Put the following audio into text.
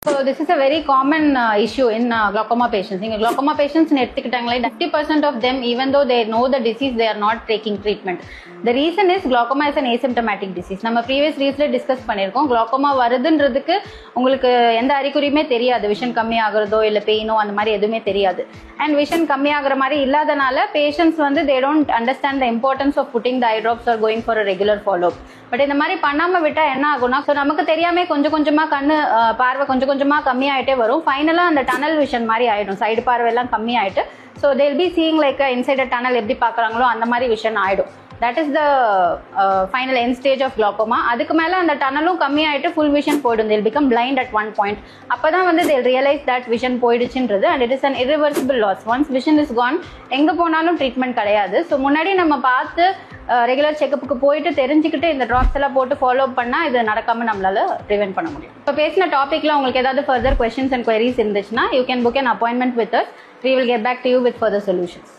So this is a very common issue in glaucoma patients. In glaucoma patients, 50% of them, even though they know the disease, they are not taking treatment. The reason is glaucoma is an asymptomatic disease. நம்ம previous ரீல்ஸ்ல discuss பண்ணியிருக்கோம். glaucoma வருதுன்றதுக்கு உங்களுக்கு எந்த அறிகுறியுமே தெரியாது. Vision கம்மியாகிறதோ இல்ல பெயினோ அந்த மாதிரி எதுவுமே தெரியாது. And விஷன் கம்மியாகிற மாதிரி இல்லாதனால patients வந்து they don't understand the importance of putting the eye drops or going for a regular follow-up. But இந்த மாதிரி பண்ணாம விட்டா என்ன ஆகும்னா, ஸோ நமக்கு தெரியாம கொஞ்சம் கொஞ்சமா கண்ணு பார்வை கொஞ்சமா கம்மியாயிட்டே வரும். ஃபைனலா அந்த டனல் விஷன் மாதிரி ஆயிடும். சைடு பார்வை எல்லாம் கம்மி ஆயிட்டு so they'll be seeing like inside a tunnel எப்படி பார்க்குறாங்களோ அந்த மாதிரி விஷன் ஆயிடும். That is the final end stage of glaucoma. அதுக்கு மேல அந்த டனலும் கம்மி ஆயிட்டு full vision போயிடும். They'll become blind at one point. அப்பதான் வந்து they'll realize that vision போயிடுச்சுன்றது, and it is an irreversible loss. Once vision is gone, எங்க போனாலும் ட்ரீட்மெண்ட் கிடையாது. ஸோ முன்னாடி நம்ம பார்த்து ரெகுலர் செக்கப்புக்கு போயிட்டு தெரிஞ்சுக்கிட்டு இந்த ட்ராப்ஸ் எல்லாம் போட்டு ஃபாலோ பண்ணா இது நடக்காம நம்மளால ப்ரிவென்ட் பண்ண முடியும். இப்போ பேசின டாபிக்ல உங்களுக்கு ஏதாவது ஃபர்தர் questions and queries இருந்துச்சுன்னா you can book an appointment with us. We will get back to you with further solutions.